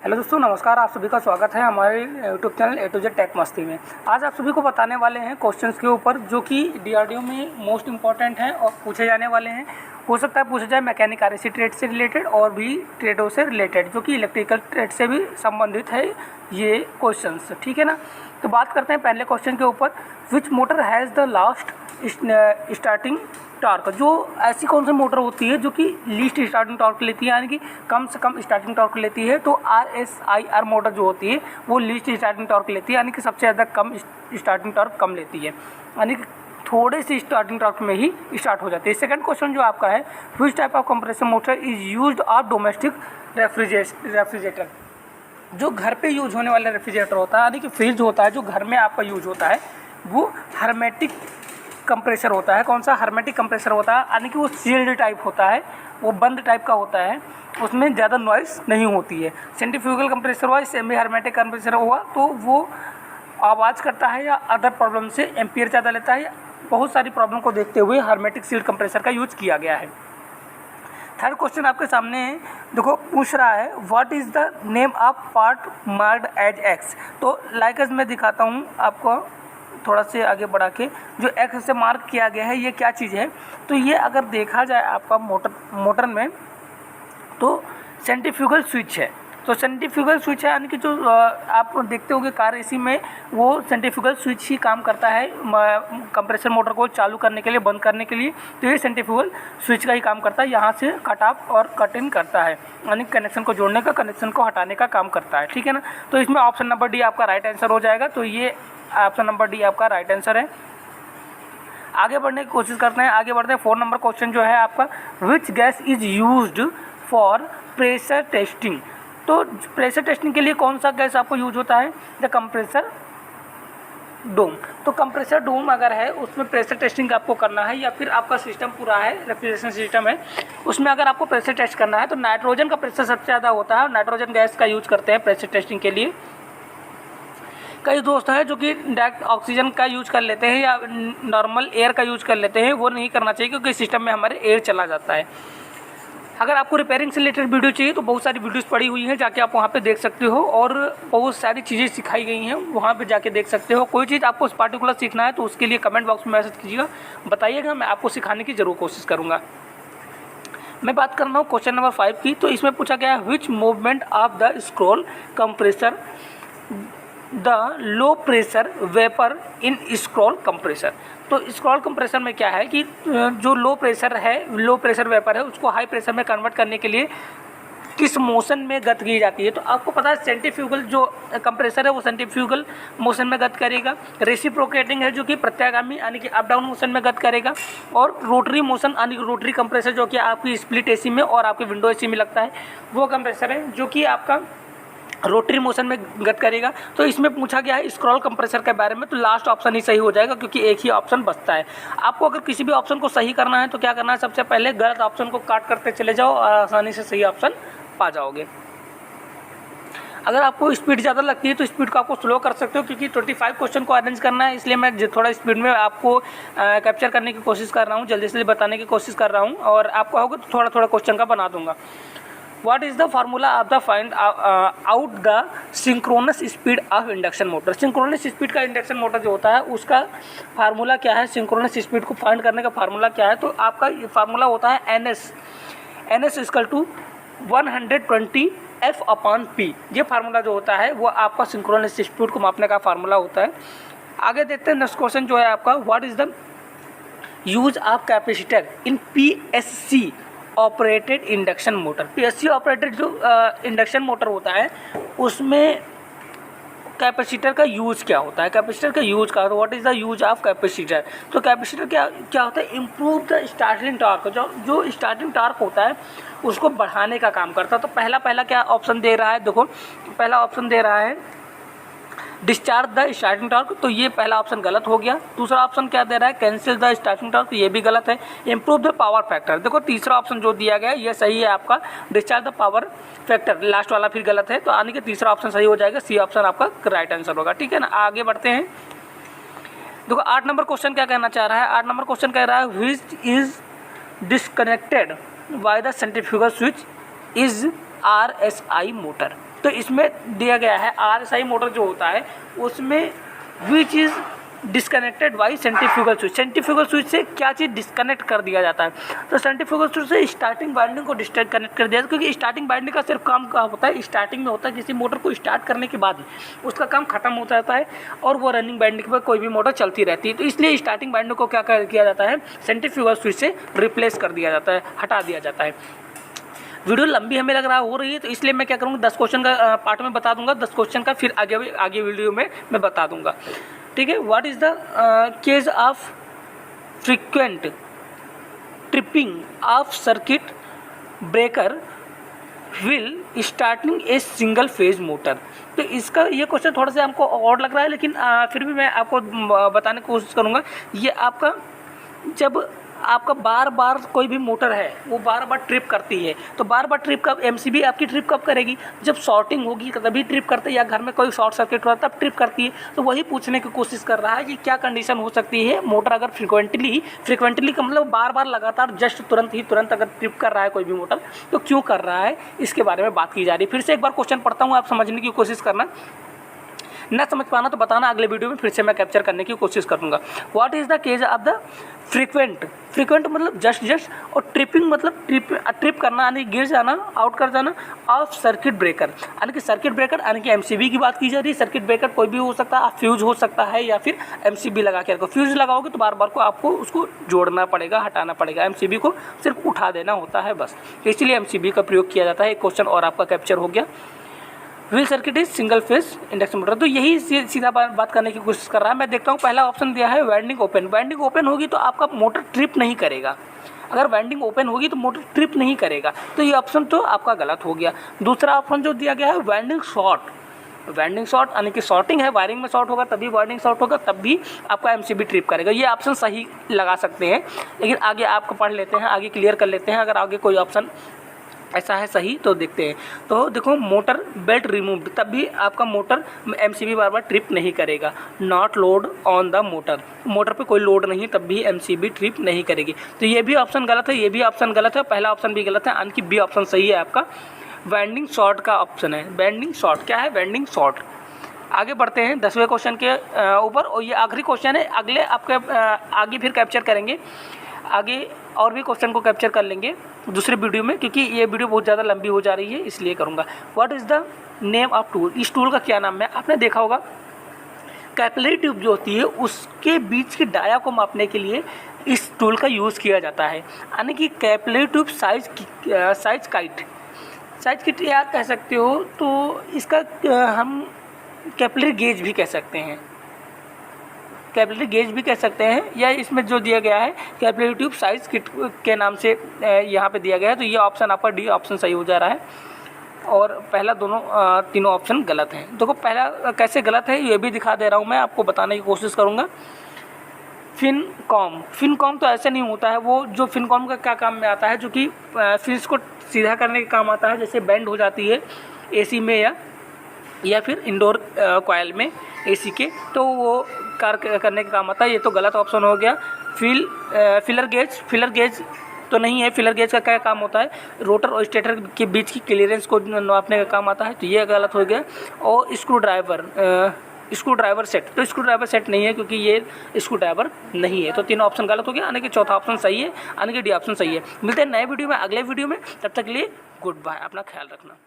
Hello दोस्तों, नमस्कार। आप सभी का स्वागत है हमारे YouTube channel A to Z tech Masti में। आज आप सभी को बताने वाले हैं क्वेश्चंस के ऊपर जो कि डीआरडीओ में मोस्ट इंपॉर्टेंट हैं और पूछे जाने वाले हैं। हो सकता है पूछा जाए मैकेनिक आरएसी ट्रेड से रिलेटेड और भी ट्रेडों से रिलेटेड, जो कि इलेक्ट्रिकल ट्रेड से भी संबंधित है ये क्वेश्चंस, ठीक है ना। तो बात करते हैं पहले क्वेश्चन के ऊपर, which motor has the last starting torque. जो ऐसी कौन सी मोटर होती है जो कि लीस्ट स्टार्टिंग टॉर्क लेती है, यानी कि कम से कम स्टार्टिंग टॉर्क लेती है। तो RSIR मोटर जो होती है वो लीस्ट स्टार्टिंग टॉर्क लेती है, यानी कि सबसे ज़्यादा कम स्टार्टिंग टॉर्क कम लेती है, यानी कि थोड़े से स्टार्टिंग टॉर्क में ही स्टार्ट हो जाती है। सेकंड क्वेश्चन जो आपका है, which type of compressor motor is used of domestic refrigerator. जो घर पे यूज होने वाला रेफ्रिजरेटर होता है, यानी कि फ्रिज होता है जो घर में आपका यूज होता है, वो हर्मेटिक कंप्रेसर होता है। कौन सा? हर्मेटिक कंप्रेसर होता है, यानी कि वो सील्ड टाइप होता है, वो बंद टाइप का होता है, उसमें ज़्यादा नॉइस नहीं होती है। सेंट्रीफ्यूगल कंप्रेसर हुआ, सेमी हर्मेटिक कंप्रेसर हुआ तो वो आवाज़ करता है या अदर प्रॉब्लम से एम्पियर ज़्यादा लेता है। बहुत सारी प्रॉब्लम को देखते हुए हर्मेटिक सील्ड कंप्रेसर का यूज किया गया है। थर्ड क्वेश्चन आपके सामने है, देखो पूछ रहा है what is the name of part marked as X. तो लाइक मैं दिखाता हूँ आपको थोड़ा से आगे बढ़ा के, जो एक्स से मार्क किया गया है ये क्या चीज़ है। तो ये अगर देखा जाए आपका मोटर में तो सेंट्रीफ्यूगल स्विच है। तो सेंट्रीफ्यूगल स्विच है, यानी कि जो आप देखते होंगे कार एसी में वो सेंट्रीफ्यूगल स्विच ही काम करता है कंप्रेसर मोटर को चालू करने के लिए, बंद करने के लिए। तो ये सेंट्रीफ्यूगल स्विच का ही काम करता है, यहाँ से कट ऑफ और कट इन करता है, यानी कनेक्शन को जोड़ने का, कनेक्शन को हटाने का काम करता है, ठीक है ना। तो इसमें ऑप्शन नंबर डी आपका राइट आंसर हो जाएगा। तो ये ऑप्शन नंबर डी आपका राइट आंसर है। आगे बढ़ने की कोशिश करते हैं, आगे बढ़ते हैं। 4 नंबर क्वेश्चन जो है आपका, which gas is used for pressure testing. तो प्रेशर टेस्टिंग के लिए कौन सा गैस आपको यूज होता है? द कंप्रेसर डोम। तो कंप्रेसर डोम अगर है उसमें प्रेशर टेस्टिंग आपको करना है, या फिर आपका सिस्टम पूरा है, रेफ्रिजरेशन सिस्टम है, उसमें अगर आपको प्रेशर टेस्ट करना है तो नाइट्रोजन का प्रेशर सबसे ज़्यादा होता है और नाइट्रोजन गैस का यूज करते हैं प्रेशर टेस्टिंग के लिए। कई दोस्त हैं जो कि डायरेक्ट ऑक्सीजन का यूज कर लेते हैं या नॉर्मल एयर का यूज कर लेते हैं, वो नहीं करना चाहिए क्योंकि सिस्टम में हमारे एयर चला जाता है। अगर आपको रिपेयरिंग से रिलेटेड वीडियो चाहिए तो बहुत सारी वीडियोस पड़ी हुई हैं, जाके आप वहाँ पे देख सकते हो, और बहुत सारी चीज़ें सिखाई गई हैं, वहाँ पे जाके देख सकते हो। कोई चीज़ आपको पार्टिकुलर सीखना है तो उसके लिए कमेंट बॉक्स में मैसेज कीजिएगा, बताइएगा, मैं आपको सिखाने की ज़रूर कोशिश करूँगा। मैं बात कर रहा हूँ क्वेश्चन नंबर 5 की। तो इसमें पूछा गया है, विच movement of the scroll compressor the low pressure vapour in scroll compressor. तो स्क्रॉल कंप्रेसर में क्या है कि जो लो प्रेशर वेपर है उसको हाई प्रेशर में कन्वर्ट करने के लिए किस मोशन में गति की जाती है। तो आपको पता है सेंट्रीफ्यूगल जो कंप्रेसर है वो सेंट्रीफ्यूगल मोशन में गति करेगा। रेसिप्रोकेटिंग है जो कि प्रत्यागामी यानी कि अप डाउन मोशन में गति करेगा, और रोटरी मोशन यानी कि रोटरी कंप्रेसर जो कि आपकी स्प्लिट एसी में और आपके विंडो एसी में लगता है, वो कंप्रेसर है जो कि आपका रोटरी मोशन में गति करेगा। तो इसमें पूछा गया है स्क्रॉल कंप्रेसर के बारे में, तो लास्ट ऑप्शन ही सही हो जाएगा क्योंकि एक ही ऑप्शन बचता है। आपको अगर किसी भी ऑप्शन को सही करना है तो क्या करना है, सबसे पहले गलत ऑप्शन को काट करते चले जाओ और आसानी से सही ऑप्शन पा जाओगे। अगर आपको स्पीड ज़्यादा लगती है तो स्पीड को आपको स्लो कर सकते हो, क्योंकि 25 क्वेश्चन को अरेंज करना है, इसलिए मैं थोड़ा स्पीड में आपको कैप्चर करने की कोशिश कर रहा हूँ, जल्दी से बताने की कोशिश कर रहा हूँ, और आपको होगा तो थोड़ा थोड़ा क्वेश्चन का बना दूंगा। What is the formula of the find out the synchronous speed of induction motor। Synchronous speed का इंडक्शन मोटर जो होता है उसका फार्मूला क्या है, सिंक्रोनस स्पीड को फाइंड करने का फार्मूला क्या है। तो आपका फार्मूला होता है NS इक्वल टू 120 F/P। ये फार्मूला जो होता है वो आपका सिंक्रोनस स्पीड को मापने का फार्मूला होता है। आगे देखते हैं नेक्स्ट क्वेश्चन जो है आपका, what is the use of capacitor in PSC operated induction motor. PSC operated जो इंडक्शन मोटर होता है उसमें कैपेसिटर का यूज़ क्या होता है, कैपेसिटर का यूज़ क्या होता है, what is the use of capacitor. तो कैपेसिटर क्या होता है, इम्प्रूव द स्टार्टिंग टॉर्क। जो स्टार्टिंग टॉर्क होता है उसको बढ़ाने का काम करता है। तो पहला क्या ऑप्शन दे रहा है, देखो पहला ऑप्शन दे रहा है डिस्चार्ज द स्टार्टिंग टॉर्क, तो ये पहला ऑप्शन गलत हो गया। दूसरा ऑप्शन क्या दे रहा है, कैंसिल द स्टार्टिंग टॉर्क, तो ये भी गलत है। इंप्रूव द पावर फैक्टर, देखो तीसरा ऑप्शन जो दिया गया है ये सही है आपका, discharge the power factor, last वाला फिर गलत है, तो आने के तीसरा ऑप्शन सही हो जाएगा, सी ऑप्शन आपका राइट आंसर होगा, ठीक है ना। आगे बढ़ते हैं, देखो 8 नंबर क्वेश्चन क्या कहना चाह रहा है। 8 नंबर क्वेश्चन कह रहा है, which is disconnected by the centrifugal switch is RSI motor. तो इसमें दिया गया है RSI मोटर जो होता है उसमें which is disconnected by centrifugal switch. Centrifugal switch से क्या चीज़ डिस्कनेक्ट कर दिया जाता है, तो सेंट्रीफ्यूगल स्विच से स्टार्टिंग वाइंडिंग को डिस्कनेक्ट कर दिया जाता है, क्योंकि स्टार्टिंग वाइंडिंग का सिर्फ काम क्या होता है, स्टार्टिंग में होता है किसी मोटर को स्टार्ट करने के बाद ही उसका काम खत्म हो जाता है और वो रनिंग वाइंडिंग पर कोई भी मोटर चलती रहती है। तो इसलिए स्टार्टिंग वाइंडिंग को क्या किया जाता है, सेंट्रीफ्यूगल स्विच से रिप्लेस कर दिया जाता है, हटा दिया जाता है। वीडियो लंबी हमें लग रहा हो रही है, तो इसलिए मैं क्या करूँगा 10 क्वेश्चन का पार्ट में बता दूंगा, 10 क्वेश्चन का फिर आगे वीडियो में मैं बता दूंगा। ठीक है। What is the case of frequent tripping of circuit breaker will starting a single phase motor. तो इसका ये क्वेश्चन थोड़ा सा हमको और लग रहा है, लेकिन फिर भी मैं आपको बताने की कोशिश करूँगा। ये आपका जब आपका बार बार कोई भी मोटर है वो बार बार ट्रिप करती है, तो बार बार ट्रिप कब MCB आपकी ट्रिप कब करेगी, जब शॉर्टिंग होगी तभी ट्रिप करते हैं, या घर में कोई शॉर्ट सर्किट हुआ तब ट्रिप करती है। तो वही पूछने की कोशिश कर रहा है कि क्या कंडीशन हो सकती है, मोटर अगर फ्रिक्वेंटली का मतलब बार बार लगातार जस्ट तुरंत अगर ट्रिप कर रहा है कोई भी मोटर तो क्यों कर रहा है, इसके बारे में बात की जा रही है। फिर से एक बार क्वेश्चन पढ़ता हूँ, आप समझने की कोशिश करना, ना समझ पाना तो बताना, अगले वीडियो में फिर से मैं कैप्चर करने की कोशिश करूँगा। What is the case of the frequent मतलब जस्ट और ट्रिपिंग मतलब ट्रिप करना यानी गिर जाना, आउट कर जाना ऑफ सर्किट ब्रेकर, यानी कि सर्किट ब्रेकर यानी कि MCB की बात की जा रही है। सर्किट ब्रेकर कोई भी हो सकता है, फ्यूज हो सकता है या फिर MCB लगा के रखो। फ्यूज लगाओगे तो बार बार को आपको उसको जोड़ना पड़ेगा, हटाना पड़ेगा, MCB को सिर्फ उठा देना होता है बस, इसलिए MCB का प्रयोग किया जाता है। एक क्वेश्चन और आपका कैप्चर हो गया। Wheel circuit is single phase induction motor, तो यही सीधा बात करने की कोशिश कर रहा है। मैं देखता हूँ पहला ऑप्शन दिया है वाइंडिंग ओपन होगी तो आपका मोटर ट्रिप नहीं करेगा। अगर वाइंडिंग ओपन होगी तो मोटर ट्रिप नहीं करेगा, तो ये ऑप्शन तो आपका गलत हो गया। दूसरा ऑप्शन जो दिया गया है वाइंडिंग शॉर्ट यानी कि शॉर्टिंग है, वायरिंग में शॉर्ट होगा तभी वाइंडिंग शॉर्ट होगा, तब भी आपका MCB ट्रिप करेगा। ये ऑप्शन सही लगा सकते हैं, लेकिन आगे आपको पढ़ लेते हैं, आगे क्लियर कर लेते हैं। अगर आगे कोई ऑप्शन ऐसा है सही तो देखते हैं। तो देखो मोटर बेल्ट रिमूव्ड, तब भी आपका मोटर MCB बार बार ट्रिप नहीं करेगा। Not load on the motor पे कोई लोड नहीं, तब भी MCB ट्रिप नहीं करेगी। तो ये भी ऑप्शन गलत है, ये भी ऑप्शन गलत है, पहला ऑप्शन भी गलत है, यानी कि बी ऑप्शन सही है आपका। वाइंडिंग शॉर्ट का ऑप्शन है। वाइंडिंग शॉर्ट क्या है, वाइंडिंग शॉर्ट। आगे बढ़ते हैं 10वें क्वेश्चन के ऊपर, और ये आखिरी क्वेश्चन है, अगले आपके आगे फिर कैप्चर करेंगे, आगे और भी क्वेश्चन को कैप्चर कर लेंगे दूसरे वीडियो में, क्योंकि ये वीडियो बहुत ज़्यादा लंबी हो जा रही है इसलिए करूँगा। What is the name of tool, इस टूल का क्या नाम है। आपने देखा होगा कैपिलरी ट्यूब जो होती है उसके बीच की डाया को मापने के लिए इस टूल का यूज़ किया जाता है, यानी कि कैपिलरी ट्यूब साइज किट या कह सकते हो, तो इसका हम कैपिलरी गेज भी कह सकते हैं, या इसमें जो दिया गया है कैपिलरी ट्यूब साइज किट के नाम से यहाँ पे दिया गया है। तो ये ऑप्शन आपका डी ऑप्शन सही हो जा रहा है, और पहला तीनों ऑप्शन गलत हैं। देखो पहला कैसे गलत है ये भी दिखा दे रहा हूँ, मैं आपको बताने की कोशिश करूँगा। फिनकॉम तो ऐसे नहीं होता है, वो जो फिनकॉम का क्या काम में आता है, जो कि फ्यूज को सीधा करने का काम आता है, जैसे बेंड हो जाती है AC में या फिर इंडोर कॉयल में AC के, तो वो कार्य करने का काम आता है। ये तो गलत ऑप्शन हो गया। फिलर गेज तो नहीं है। फिलर गेज का क्या काम होता है, रोटर और स्टेटर के बीच की क्लियरेंस को नापने का काम आता है, तो ये गलत हो गया। और स्क्रू ड्राइवर सेट, तो स्क्रू ड्राइवर सेट नहीं है क्योंकि ये स्क्रू ड्राइवर नहीं है। तो तीनों ऑप्शन गलत हो गया, यानी कि चौथा ऑप्शन सही है, यानी कि डी ऑप्शन सही है। मिलते हैं नए वीडियो में, अगले वीडियो में, तब तक के लिए गुड बाय, अपना ख्याल रखना।